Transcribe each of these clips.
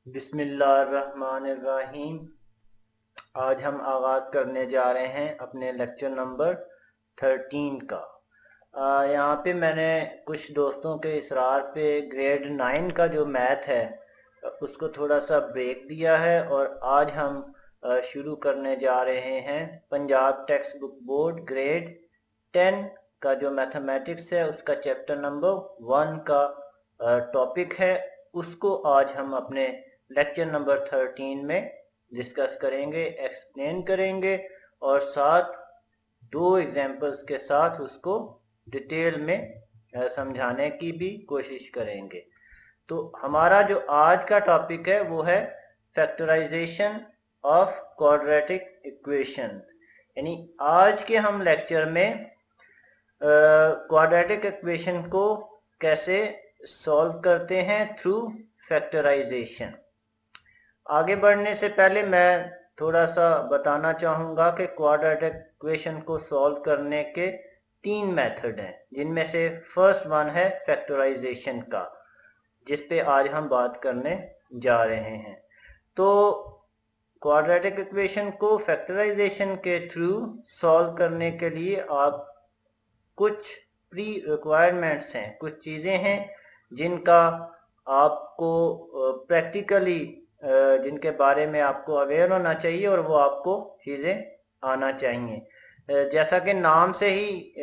बिस्मिल्लाहिर्रहमानिर्रहीम। आज हम आगाज़ करने जा रहे हैं अपने लेक्चर नंबर 13 का। यहाँ पे मैंने कुछ दोस्तों के इसरार पे ग्रेड 9 का जो मैथ है उसको थोड़ा सा ब्रेक दिया है और आज हम शुरू करने जा रहे हैं Punjab text book board grade 10 का जो मैथमेटिक्स है उसका चैप्टर नंबर 1 का टॉपिक है। उसको आज हम अपने लेक्चर नंबर 13 में डिस्कस करेंगे, एक्सप्लेन करेंगे और साथ दो एग्जाम्पल्स के साथ उसको डिटेल में समझाने की भी कोशिश करेंगे। तो हमारा जो आज का टॉपिक है वो है फैक्टराइजेशन ऑफ क्वाड्रेटिक इक्वेशन। यानी आज के हम लेक्चर में क्वाड्रेटिक इक्वेशन को कैसे सॉल्व करते हैं थ्रू फैक्टराइजेशन। आगे बढ़ने से पहले मैं थोड़ा सा बताना चाहूँगा कि क्वाड्रेटिक इक्वेशन को सॉल्व करने के 3 मेथड हैं, जिनमें से फर्स्ट वन है फैक्टराइजेशन का, जिस पे आज हम बात करने जा रहे हैं। तो क्वाड्रेटिक इक्वेशन को फैक्टराइजेशन के थ्रू सॉल्व करने के लिए आप कुछ प्री रिक्वायरमेंट्स हैं, कुछ चीज़ें हैं जिनका आपको प्रैक्टिकली जिनके बारे में आपको अवेयर होना चाहिए और वो आपको चीज़ें आना चाहिए। जैसा कि नाम से ही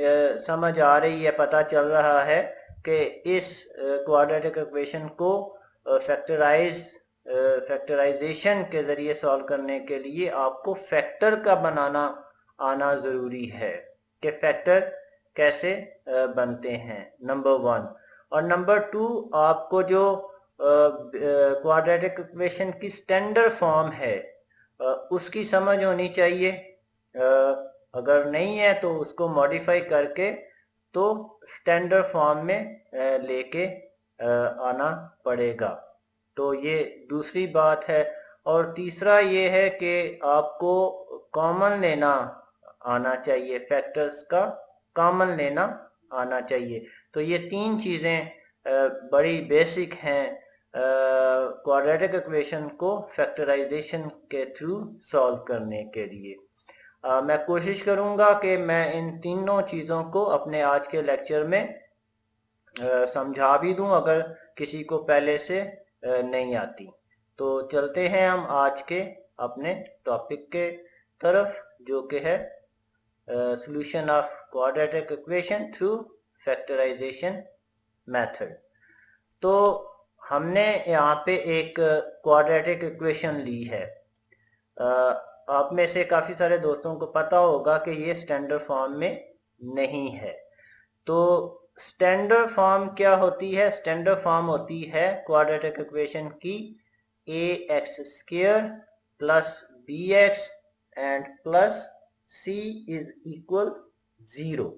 समझ आ रही है, पता चल रहा है कि इस क्वाड्रेटिक इक्वेशन को फैक्टराइजेशन के ज़रिए सॉल्व करने के लिए आपको फैक्टर का बनाना आना ज़रूरी है कि फैक्टर कैसे बनते हैं, नंबर 1। और नंबर 2, आपको जो क्वाड्रेटिक इक्वेशन की स्टैंडर्ड फॉर्म है उसकी समझ होनी चाहिए। अगर नहीं है तो उसको मॉडिफाई करके तो स्टैंडर्ड फॉर्म में लेके आना पड़ेगा। तो ये दूसरी बात है। और तीसरा ये है कि आपको कॉमन लेना आना चाहिए, फैक्टर्स का कॉमन लेना आना चाहिए। तो ये 3 चीज़ें बड़ी बेसिक हैं क्वाड्रेटिक इक्वेशन को फैक्टराइजेशन के थ्रू सॉल्व करने के लिए। मैं कोशिश करूंगा कि मैं इन तीनों चीज़ों को अपने आज के लेक्चर में समझा भी दूं अगर किसी को पहले से नहीं आती। तो चलते हैं हम आज के अपने टॉपिक के तरफ, जो कि है solution of quadratic equation through factorization method. तो हमने यहाँ पे एक क्वाड्रेटिक इक्वेशन ली है। आप में से काफ़ी सारे दोस्तों को पता होगा कि ये स्टैंडर्ड फॉर्म में नहीं है। तो स्टैंडर्ड फॉर्म क्या होती है? स्टैंडर्ड फॉर्म होती है क्वाड्रेटिक इक्वेशन की ax² plus bx and plus c is equal 0।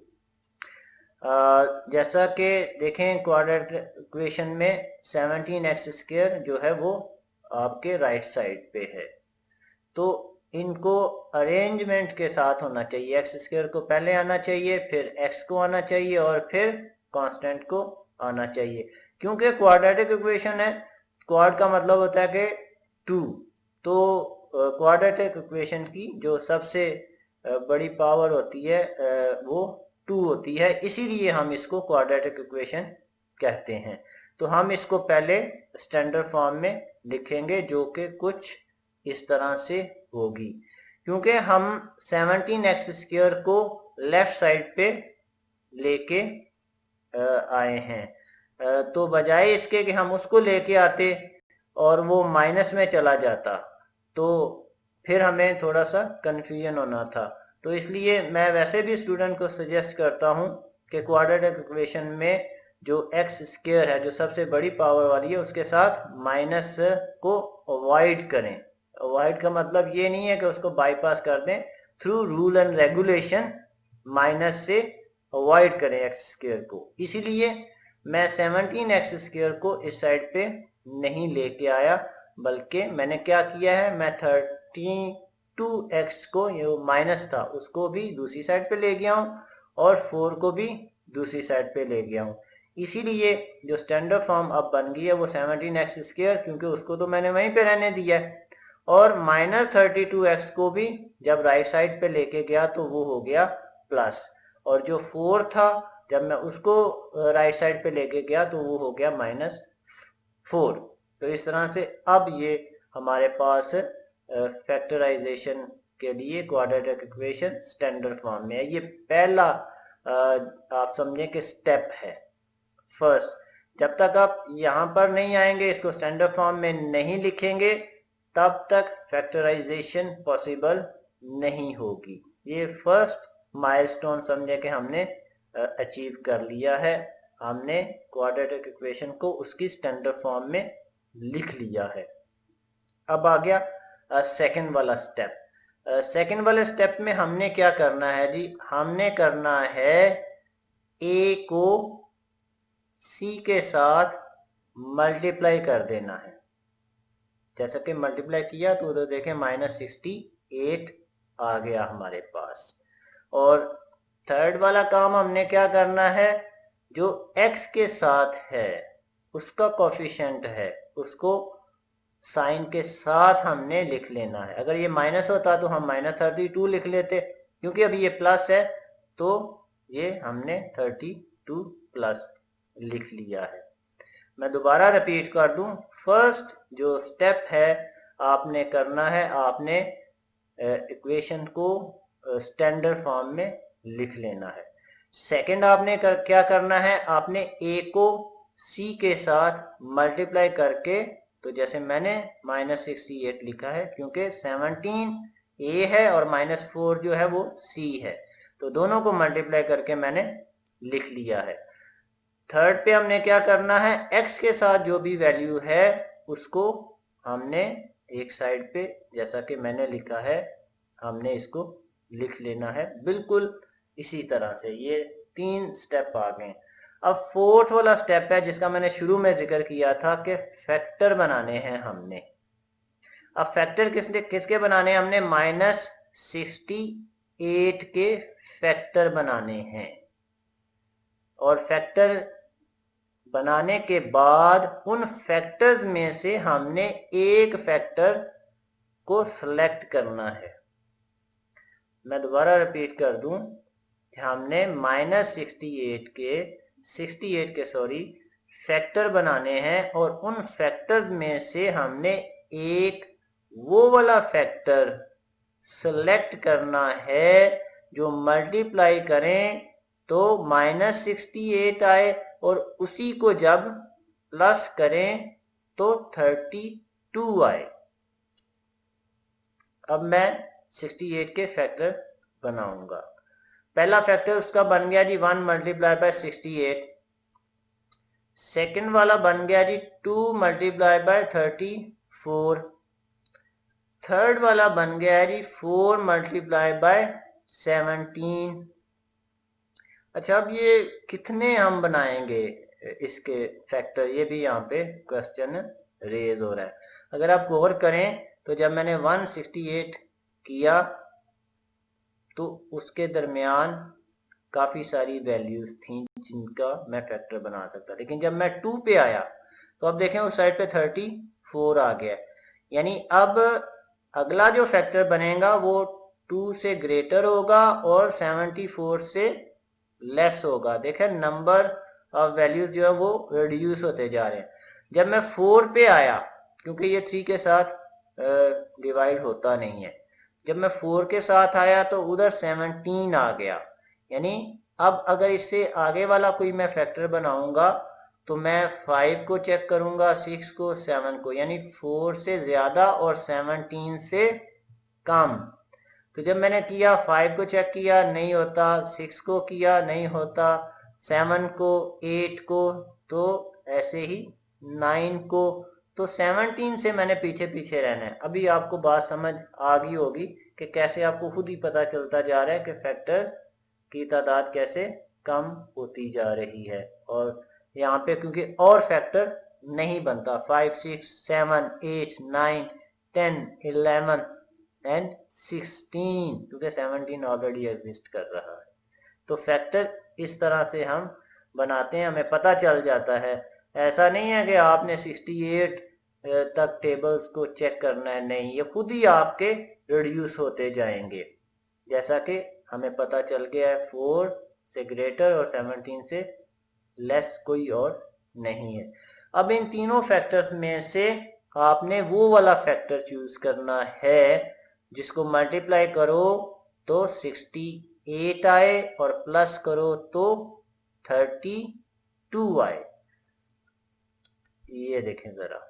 जैसा कि देखें क्वाड्रेटिक इक्वेशन में 17x² जो है वो आपके राइट साइड पे है, तो इनको अरेंजमेंट के साथ होना चाहिए। x² को पहले आना चाहिए, फिर x को आना चाहिए और फिर कांस्टेंट को आना चाहिए। क्योंकि क्वाड्रेटिक इक्वेशन है, क्वाड का मतलब होता है कि 2, तो क्वाड्रेटिक इक्वेशन की जो सबसे बड़ी पावर होती है वो 2 होती है, इसीलिए हम इसको क्वाड्रेटिक इक्वेशन कहते हैं। तो हम इसको पहले स्टैंडर्ड फॉर्म में लिखेंगे, जो कि कुछ इस तरह से होगी। क्योंकि हम 17x² को लेफ्ट साइड पे लेके आए हैं, तो बजाय इसके कि हम उसको लेके आते और वो माइनस में चला जाता तो फिर हमें थोड़ा सा कंफ्यूजन होना था। तो इसलिए मैं वैसे भी स्टूडेंट को सजेस्ट करता हूँ कि क्वाड्रेटिक इक्वेशन में जो x² है, जो सबसे बड़ी पावर वाली है, उसके साथ माइनस को अवॉइड करें। अवॉइड का मतलब ये नहीं है कि उसको बाईपास कर दें, through rule and regulation minus से अवॉइड करें x² को। इसीलिए मैं 17x² को इस साइड पे नहीं लेके आया, बल्कि मैंने क्या किया है, मैं 32x को, ये माइनस था, उसको भी दूसरी साइड पे ले गया हूँ और 4 को भी दूसरी साइड पे ले गया हूँ। इसीलिए जो स्टैंडर्ड फॉर्म अब बन गई है वो 17x², क्योंकि उसको तो मैंने वहीं पे रहने दिया है। और -32x को भी जब राइट साइड पे लेके गया तो वो हो गया प्लस, और जो 4 था जब मैं उसको राइट साइड पे लेके गया तो वो हो गया -4। तो इस तरह से अब ये हमारे पास फैक्टराइजेशन के लिए क्वाड्रेटिक इक्वेशन स्टैंडर्ड फॉर्म में है। ये पहला आप समझें कि स्टेप है फर्स्ट। जब तक आप यहाँ पर नहीं आएंगे, इसको स्टैंडर्ड फॉर्म में नहीं लिखेंगे, तब तक फैक्टराइजेशन पॉसिबल नहीं होगी। ये फर्स्ट माइलस्टोन समझे कि हमने अचीव कर लिया है, हमने क्वाड्रेटिक इक्वेशन को उसकी स्टैंडर्ड फॉर्म में लिख लिया है। अब आ गया सेकंड वाला स्टेप। सेकंड वाले स्टेप में हमने क्या करना है जी, हमने करना है ए को सी के साथ मल्टीप्लाई कर देना है। जैसा कि मल्टीप्लाई किया तो उधर देखें -68 आ गया हमारे पास। और थर्ड वाला काम हमने क्या करना है, जो x के साथ है उसका कोफिशिएंट है उसको साइन के साथ हमने लिख लेना है। अगर ये माइनस होता तो हम -32 लिख लेते, क्योंकि अभी ये प्लस है तो ये हमने 32 प्लस लिख लिया है। मैं दोबारा रिपीट कर दूं, फर्स्ट जो स्टेप है आपने करना है, आपने इक्वेशन को स्टैंडर्ड फॉर्म में लिख लेना है। सेकंड आपने क्या करना है, आपने ए को सी के साथ मल्टीप्लाई करके, तो जैसे मैंने -68 लिखा है क्योंकि 17 ए है और -4 जो है वो सी है, तो दोनों को मल्टीप्लाई करके मैंने लिख लिया है। थर्ड पे हमने क्या करना है, x के साथ जो भी वैल्यू है उसको हमने एक साइड पे जैसा कि मैंने लिखा है हमने इसको लिख लेना है, बिल्कुल इसी तरह से। ये 3 स्टेप आ गए। अब फोर्थ वाला स्टेप है जिसका मैंने शुरू में जिक्र किया था कि फैक्टर बनाने हैं हमने। अब फैक्टर किसके बनाने हैं, हमने -68 के फैक्टर बनाने हैं। और फैक्टर बनाने के बाद उन फैक्टर्स में से हमने एक फैक्टर को सिलेक्ट करना है। मैं दोबारा रिपीट कर दूं, हमने -68 के फैक्टर बनाने हैं, और उन फैक्टर्स में से हमने एक वो वाला फैक्टर सिलेक्ट करना है जो मल्टीप्लाई करें तो -68 आए, और उसी को जब प्लस करें तो 32 आए। अब मैं 68 के फैक्टर बनाऊंगा। पहला फैक्टर उसका बन गया जी 1 × 68। सेकंड वाला बन गया जी 2 × 34। थर्ड वाला बन गया जी 4 × 17। अच्छा, अब ये कितने हम बनाएंगे इसके फैक्टर, ये भी यहाँ पे क्वेश्चन रेज हो रहा है। अगर आप गौर करें तो जब मैंने 168 किया तो उसके दरमियान काफ़ी सारी वैल्यूज थी जिनका मैं फैक्टर बना सकता, लेकिन जब मैं 2 पे आया तो अब देखें उस साइड पे 34 आ गया। यानी अब अगला जो फैक्टर बनेगा वो 2 से ग्रेटर होगा और 74 से लेस होगा। देखें नंबर ऑफ वैल्यूज जो है वो रिड्यूस होते जा रहे हैं। जब मैं 4 पे आया, क्योंकि ये 3 के साथ डिवाइड होता नहीं है, जब मैं 4 के साथ आया तो उधर 17 आ गया। यानी अब अगर इससे आगे वाला कोई मैं फैक्टर बनाऊंगा तो मैं 5 को चेक करूंगा, 6 को, 7 को, यानी 4 से ज्यादा और 17 से कम। तो जब मैंने किया 5 को चेक किया नहीं होता, 6 को किया नहीं होता, 7 को, 8 को, तो ऐसे ही 9 को, तो 17 से मैंने पीछे पीछे रहना है। अभी आपको बात समझ आ गई होगी कि कैसे आपको खुद ही पता चलता जा रहा है कि फैक्टर की तादाद कैसे कम होती जा रही है। और यहाँ पे क्योंकि और फैक्टर नहीं बनता, 5, 6, 7, 8, 9, 10, 11 एंड 16, क्योंकि 17 ऑलरेडी एग्जिस्ट कर रहा है। तो फैक्टर इस तरह से हम बनाते हैं हमें पता चल जाता है। ऐसा नहीं है कि आपने 68 तक टेबल्स को चेक करना है, नहीं, ये खुद ही आपके रिड्यूस होते जाएंगे, जैसा कि हमें पता चल गया है 4 से ग्रेटर और 17 से लेस कोई और नहीं है। अब इन तीनों फैक्टर्स में से आपने वो वाला फैक्टर चूज करना है जिसको मल्टीप्लाई करो तो 68 आए और प्लस करो तो 32 आए। ये देखें जरा,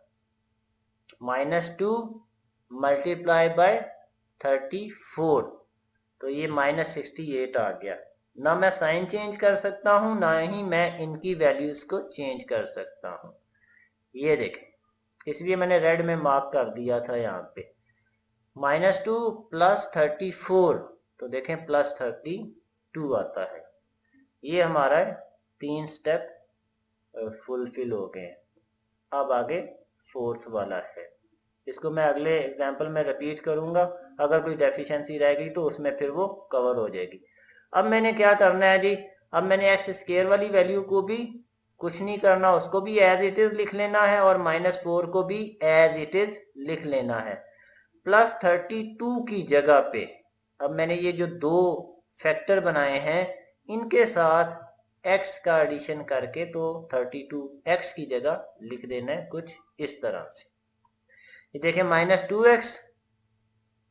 -2 मल्टीप्लाई बाय 34, तो ये -68 आ गया। ना मैं साइन चेंज कर सकता हूं, ना ही मैं इनकी वैल्यूज को चेंज कर सकता हूं। ये देखें, इसलिए मैंने रेड में मार्क कर दिया था यहाँ पे। -2 + 34, तो देखें +32 आता है। ये हमारा 3 स्टेप फुलफिल हो गए। अब आगे फोर्थ वाला है, इसको मैं अगले एग्जाम्पल में रिपीट करूंगा, अगर कोई डेफिशिएंसी रह गई तो उसमें फिर वो कवर हो जाएगी। अब मैंने क्या करना है जी, अब मैंने एक्स स्क्वायर वाली वैल्यू को भी कुछ नहीं करना, उसको भी एज इट इज लिख लेना है और -4 को भी एज इट इज लिख लेना है। +32 की जगह पे अब मैंने ये जो दो फैक्टर बनाए हैं इनके साथ x का एडिशन करके तो 32x की जगह लिख देना है कुछ इस तरह से। ये देखें, -2x,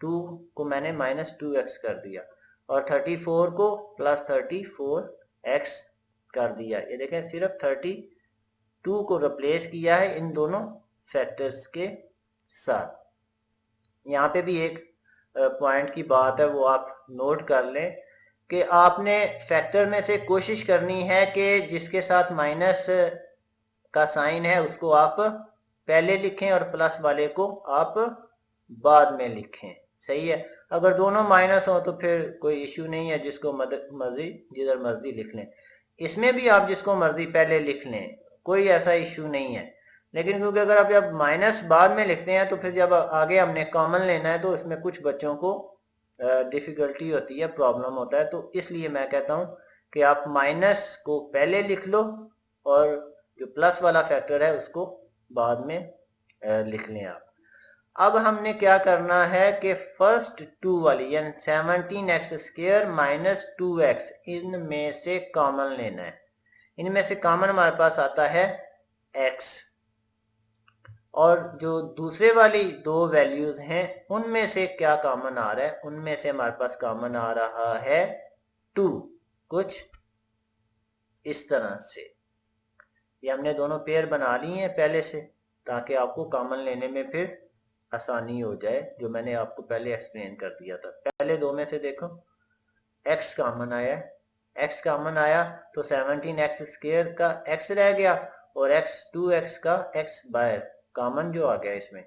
2 को मैंने -2x कर दिया और 34 को +34x कर दिया। ये देखें, सिर्फ 32 को रिप्लेस किया है इन दोनों फैक्टर्स के साथ। यहाँ पे भी एक पॉइंट की बात है, वो आप नोट कर लें कि आपने फैक्टर में से कोशिश करनी है कि जिसके साथ माइनस का साइन है उसको आप पहले लिखें और प्लस वाले को आप बाद में लिखें। सही है, अगर दोनों माइनस हो तो फिर कोई इश्यू नहीं है, जिसको मर्जी जिधर मर्जी लिख लें। इसमें भी आप जिसको मर्जी पहले लिख लें, कोई ऐसा इश्यू नहीं है। लेकिन क्योंकि अगर आप जब माइनस बाद में लिखते हैं तो फिर जब आगे हमने कॉमन लेना है तो उसमें कुछ बच्चों को डिफिकल्टी होती है, प्रॉब्लम होता है, तो इसलिए मैं कहता हूं कि आप माइनस को पहले लिख लो और जो प्लस वाला फैक्टर है उसको बाद में लिख लें आप। अब हमने क्या करना है कि फर्स्ट 2 वाली यानी 17x² - 2x इनमें से कॉमन लेना है। इनमें से कॉमन हमारे पास आता है x, और जो दूसरे वाली दो वैल्यूज हैं उनमें से क्या कॉमन आ रहा है, उनमें से हमारे पास कॉमन आ रहा है 2, कुछ इस तरह से। ये हमने दोनों पेयर बना लिए हैं पहले से ताकि आपको कॉमन लेने में फिर आसानी हो जाए, जो मैंने आपको पहले एक्सप्लेन कर दिया था। पहले दो में से देखो, x कॉमन आया, x कॉमन आया तो 17x² का x रह गया और 2x का x बाहर कॉमन जो आ गया इसमें,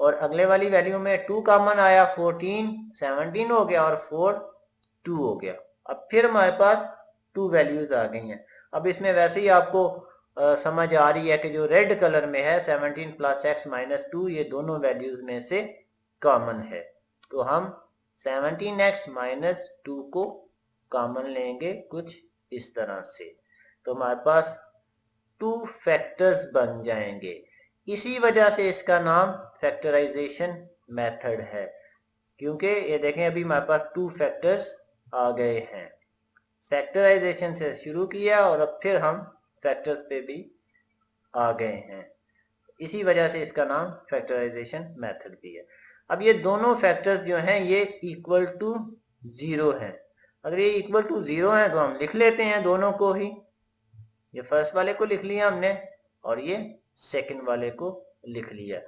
और अगले वाली वैल्यू में 2 कॉमन आया, 14 17 हो गया और 4 2 हो गया। अब फिर हमारे पास 2 वैल्यूज आ गई हैं। अब इसमें वैसे ही आपको समझ आ रही है कि जो रेड कलर में है 17 + x - 2 ये दोनों वैल्यूज में से कॉमन है, तो हम 17x - 2 को कॉमन लेंगे कुछ इस तरह से, तो हमारे पास 2 फैक्टर्स बन जाएंगे। इसी वजह से इसका नाम फैक्टराइजेशन मेथड है, क्योंकि ये देखें अभी हमारे पास 2 फैक्टर्स आ गए हैं। फैक्टराइजेशन से शुरू किया और अब फिर हम फैक्टर्स पे भी आ गए हैं, इसी वजह से इसका नाम फैक्टराइजेशन मेथड भी है। अब ये दोनों फैक्टर्स जो हैं ये इक्वल टू 0 हैं। अगर ये इक्वल टू 0 हैं तो हम लिख लेते हैं दोनों को ही, ये फर्स्ट वाले को लिख लिया हमने और ये सेकंड वाले को लिख लिया।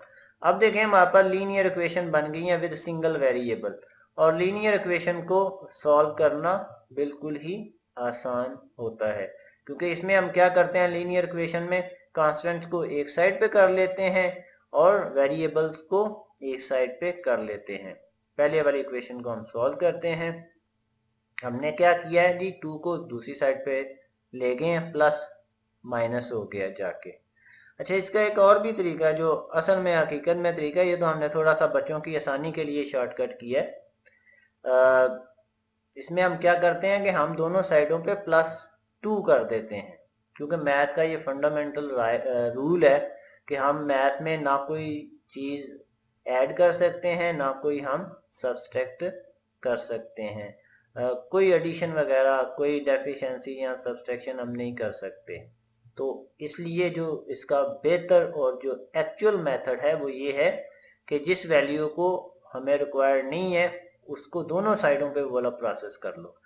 अब देखें हमारे पास लीनियर इक्वेशन बन गई है विद सिंगल वेरिएबल, और लीनियर इक्वेशन को सॉल्व करना बिल्कुल ही आसान होता है, क्योंकि इसमें हम क्या करते हैं, लीनियर इक्वेशन में कांस्टेंट्स को एक साइड पे कर लेते हैं और वेरिएबल्स को एक साइड पे कर लेते हैं। पहले वाली इक्वेशन को हम सॉल्व करते हैं। हमने क्या किया है जी, 2 को दूसरी साइड पे ले गए हैं, प्लस माइनस हो गया जाके। अच्छा, इसका एक और भी तरीका है जो असल में हकीकत में तरीका है, ये तो हमने थोड़ा सा बच्चों की आसानी के लिए शॉर्टकट किया है। इसमें हम क्या करते हैं कि हम दोनों साइडों पे +2 कर देते हैं, क्योंकि मैथ का ये फंडामेंटल रूल है कि हम मैथ में ना कोई चीज़ ऐड कर सकते हैं, ना कोई हम सब्सट्रैक्ट कर सकते हैं। कोई एडिशन वगैरह, कोई डेफिशिएंसी या सब्सट्रैक्शन हम नहीं कर सकते। तो इसलिए जो इसका बेहतर और जो एक्चुअल मेथड है वो ये है कि जिस वैल्यू को हमें रिक्वायर्ड नहीं है उसको दोनों साइडों पे वाला प्रोसेस कर लो।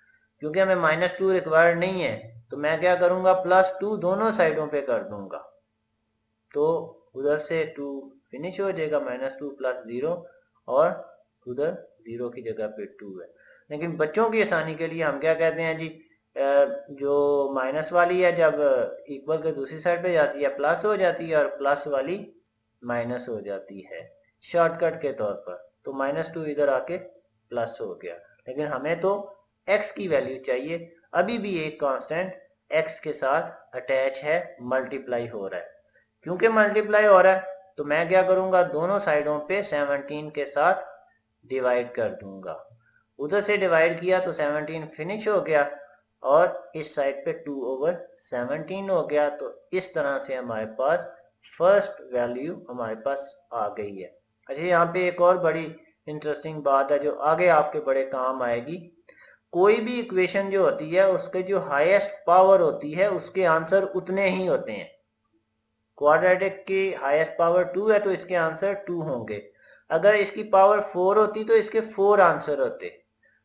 क्योंकि हमें -2 रिक्वायर्ड नहीं है तो मैं क्या करूंगा, +2 दोनों साइडों पे कर दूंगा, तो उधर से 2 फिनिश हो जाएगा, -2 + 0, और उधर 0 की जगह पे 2 है। लेकिन बच्चों की आसानी के लिए हम क्या कहते हैं जी, जो माइनस वाली है जब इक्वल के दूसरी साइड पे जाती है प्लस हो जाती है, और प्लस वाली माइनस हो जाती है शॉर्टकट के तौर पर। तो -2 इधर आके प्लस हो गया। लेकिन हमें तो x की वैल्यू चाहिए। अभी भी एक कांस्टेंट x के साथ अटैच है, मल्टीप्लाई हो रहा है। क्योंकि मल्टीप्लाई हो रहा है तो मैं क्या करूंगा, दोनों साइडों पे 17 के साथ डिवाइड कर दूंगा। उधर से डिवाइड किया तो 17 फिनिश हो गया, और इस साइड पे 2/17 हो गया। तो इस तरह से हमारे पास फर्स्ट वैल्यू हमारे पास आ गई है। अच्छा, यहाँ पे एक और बड़ी इंटरेस्टिंग बात है जो आगे आपके बड़े काम आएगी। कोई भी इक्वेशन जो होती है उसके जो हाईएस्ट पावर होती है उसके आंसर उतने ही होते हैं। क्वाड्रेटिक की हाईएस्ट पावर 2 है तो इसके आंसर 2 होंगे। अगर इसकी पावर 4 होती तो इसके 4 आंसर होते।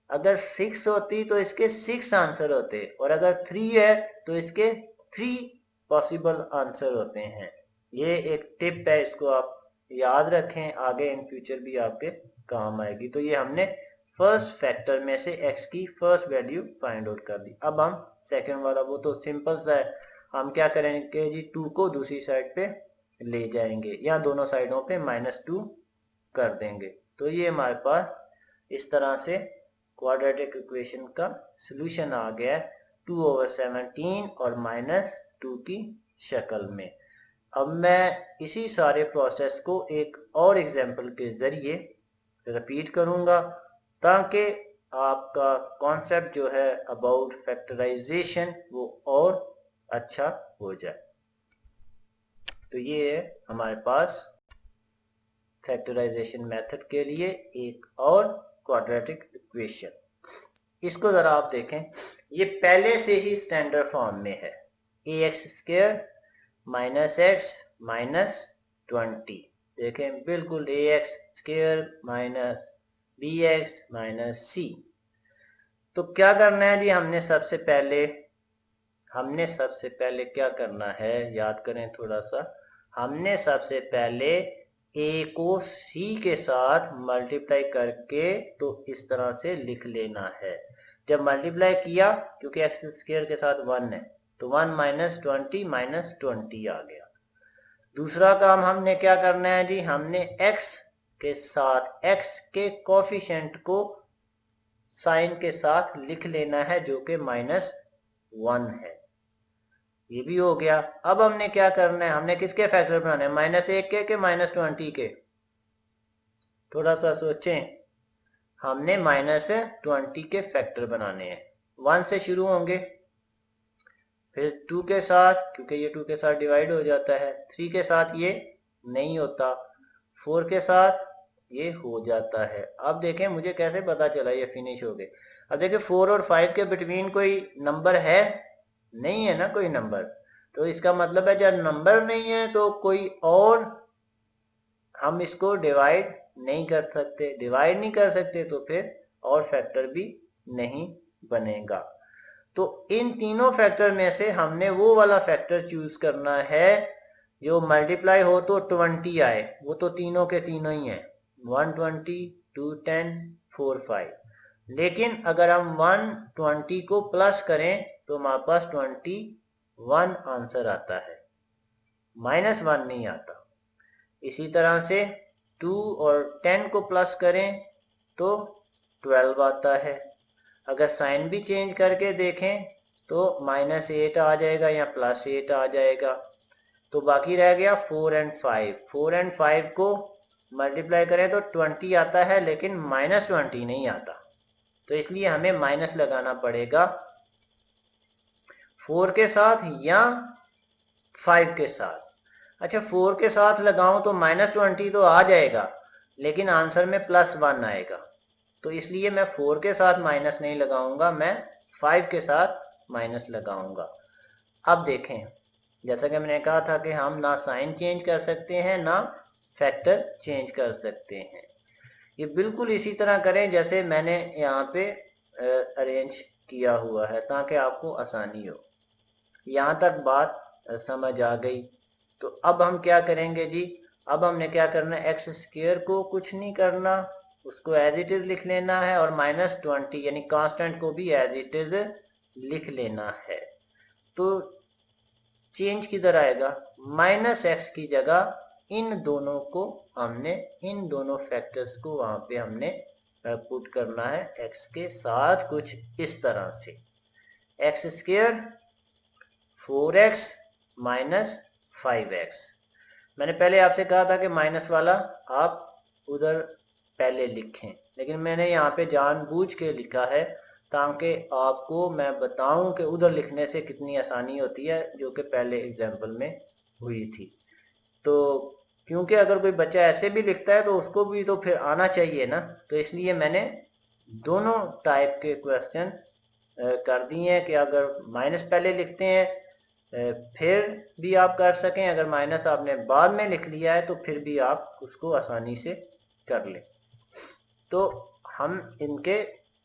अगर 6 होती तो इसके 6 आंसर होते, और अगर 3 है तो इसके 3 पॉसिबल आंसर होते हैं। ये एक टिप है, इसको आप याद रखें, आगे इन फ्यूचर भी आपके काम आएगी। तो ये हमने फर्स्ट फैक्टर में से x की फर्स्ट वैल्यू फाइंड आउट कर दी। अब हम सेकंड वाला, वो तो सिंपल सा है, हम क्या करेंगे जी, 2 को दूसरी साइड पे ले जाएंगे या दोनों साइडों पे -2 कर देंगे। तो ये हमारे पास इस तरह से क्वाड्रेटिक इक्वेशन का सॉल्यूशन आ गया है 2/17 और -2 की शक्ल में। अब मैं इसी सारे प्रोसेस को एक और एग्जांपल के जरिए रिपीट करूंगा ताकि आपका कॉन्सेप्ट जो है अबाउट फैक्टराइजेशन वो और अच्छा हो जाए। तो ये है हमारे पास फैक्टराइजेशन मेथड के लिए एक और क्वाड्रेटिक इक्वेशन। इसको जरा आप देखें, ये पहले से ही स्टैंडर्ड फॉर्म में है, ax² -x -20। देखें बिल्कुल ax² -bx -c। तो क्या करना है जी, हमने सबसे पहले क्या करना है, याद करें थोड़ा सा। हमने सबसे पहले a को c के साथ मल्टीप्लाई करके तो इस तरह से लिख लेना है। जब मल्टीप्लाई किया, क्योंकि x² के साथ 1 है, तो 1 - 20 -20 आ गया। दूसरा काम हमने क्या करना है जी, हमने x के साथ x के कोफिशिएंट को साइन के साथ लिख लेना है जो कि -1 है। ये भी हो गया। अब हमने क्या करना है, हमने किसके फैक्टर बनाने हैं, -1 के -20 के। थोड़ा सा सोचें, हमने -20 के फैक्टर बनाने हैं। 1 से शुरू होंगे, फिर 2 के साथ, क्योंकि ये 2 के साथ डिवाइड हो जाता है, 3 के साथ ये नहीं होता, 4 के साथ ये हो जाता है। अब देखें मुझे कैसे पता चला ये फिनिश हो गए। अब देखें 4 और 5 के बिटवीन कोई नंबर है, नहीं है ना कोई नंबर, तो इसका मतलब है जब नंबर नहीं है तो कोई और हम इसको डिवाइड नहीं कर सकते, तो फिर और फैक्टर भी नहीं बनेगा। तो इन तीनों फैक्टर में से हमने वो वाला फैक्टर चूज करना है जो मल्टीप्लाई हो तो 20 आए, वो तो तीनों के तीनों ही हैं, 120, 210, 45। लेकिन अगर हम 120 को प्लस करें तो हमारे पास 21 आंसर आता है, -1 नहीं आता। इसी तरह से 2 और 10 को प्लस करें तो 12 आता है। अगर साइन भी चेंज करके देखें तो -8 आ जाएगा या +8 आ जाएगा। तो बाकी रह गया 4 और 5। 4 और 5 को मल्टीप्लाई करें तो 20 आता है, लेकिन -20 नहीं आता, तो इसलिए हमें माइनस लगाना पड़ेगा 4 के साथ या 5 के साथ। अच्छा 4 के साथ लगाऊं तो -20 तो आ जाएगा, लेकिन आंसर में +1 आएगा, तो इसलिए मैं 4 के साथ माइनस नहीं लगाऊंगा, मैं 5 के साथ माइनस लगाऊंगा। अब देखें, जैसा कि मैंने कहा था कि हम ना साइन चेंज कर सकते हैं ना फैक्टर चेंज कर सकते हैं। ये बिल्कुल इसी तरह करें जैसे मैंने यहाँ पे अरेंज किया हुआ है, ताकि आपको आसानी हो। यहाँ तक बात समझ आ गई। तो अब हम क्या करेंगे जी, अब हमने क्या करना है, एक्स स्क्वायर को कुछ नहीं करना, उसको एज इट इज लिख लेना है, और -20 यानी कांस्टेंट को भी एज इट इज लिख लेना है। तो चेंज किधर आएगा, -x की जगह इन दोनों को हमने, इन दोनों फैक्टर्स को वहां पे हमने पुट करना है x के साथ, कुछ इस तरह से। X square 4x - 5x। मैंने पहले आपसे कहा था कि माइनस वाला आप उधर पहले लिखें, लेकिन मैंने यहाँ पे जानबूझ के लिखा है ताकि आपको मैं बताऊं कि उधर लिखने से कितनी आसानी होती है, जो कि पहले एग्जाम्पल में हुई थी। तो क्योंकि अगर कोई बच्चा ऐसे भी लिखता है तो उसको भी तो फिर आना चाहिए ना, तो इसलिए मैंने दोनों टाइप के क्वेश्चन कर दिए हैं कि अगर माइनस पहले लिखते हैं फिर भी आप कर सकें, अगर माइनस आपने बाद में लिख लिया है तो फिर भी आप उसको आसानी से कर लें। तो हम इनके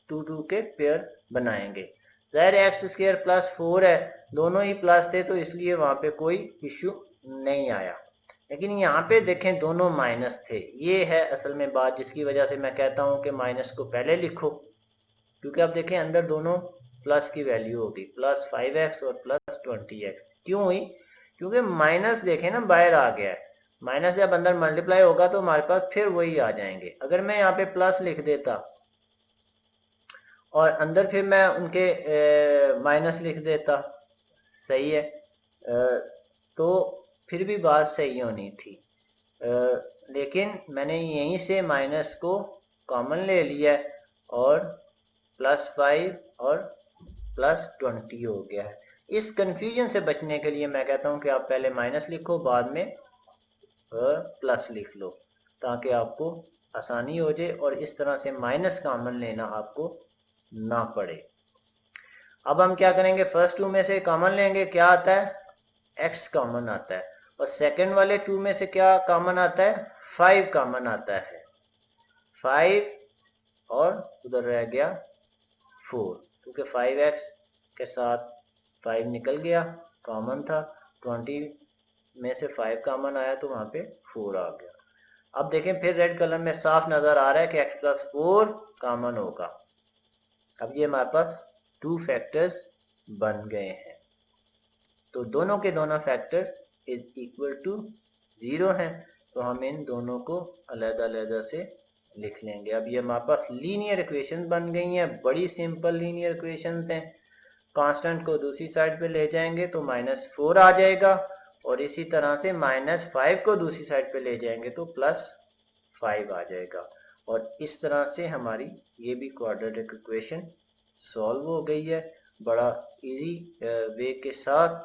2 के पेयर बनाएंगे। ज़ाहिर x² +4 है, दोनों ही प्लस थे तो इसलिए वहाँ पे कोई इश्यू नहीं आया। लेकिन यहाँ पे देखें दोनों माइनस थे, ये है असल में बात जिसकी वजह से मैं कहता हूँ कि माइनस को पहले लिखो, क्योंकि अब देखें अंदर दोनों प्लस की वैल्यू होगी, +5x और +20x। क्यों हुई, क्योंकि माइनस देखें ना बाहर आ गया है, माइनस जब अंदर मल्टीप्लाई होगा तो हमारे पास फिर वही आ जाएंगे। अगर मैं यहाँ पे प्लस लिख देता और अंदर फिर मैं उनके माइनस लिख देता, सही है, तो फिर भी बात सही होनी थी, लेकिन मैंने यहीं से माइनस को कॉमन ले लिया और +5 और +20 हो गया है। इस कंफ्यूजन से बचने के लिए मैं कहता हूं कि आप पहले माइनस लिखो, बाद में प्लस लिख लो, ताकि आपको आसानी हो जाए और इस तरह से माइनस कॉमन लेना आपको ना पड़े। अब हम क्या करेंगे, फर्स्ट 2 में से कॉमन लेंगे, क्या आता है, x कॉमन आता है, और सेकंड वाले 2 में से क्या कॉमन आता है, 5 कॉमन आता है, 5 और उधर रह गया 4, क्योंकि 5x के साथ 5 निकल गया, कॉमन था, 20 में से 5 कॉमन आया तो वहां पे 4 आ गया। अब देखें फिर रेड कलर में साफ नजर आ रहा है कि x + 4 कॉमन होगा। अब ये हमारे पास 2 फैक्टर्स बन गए हैं, तो दोनों के दोनों फैक्टर इज इक्वल टू 0 हैं, तो हम इन दोनों को अलग-अलग से लिख लेंगे। अब ये हमारे पास लीनियर इक्वेशन बन गई हैं, बड़ी सिंपल लीनियर इक्वेशन हैं। कांस्टेंट को दूसरी साइड पे ले जाएंगे तो -4 आ जाएगा, और इसी तरह से -5 को दूसरी साइड पे ले जाएंगे तो +5 आ जाएगा, और इस तरह से हमारी ये भी क्वाड्रेटिक इक्वेशन सॉल्व हो गई है, बड़ा इजी वे के साथ।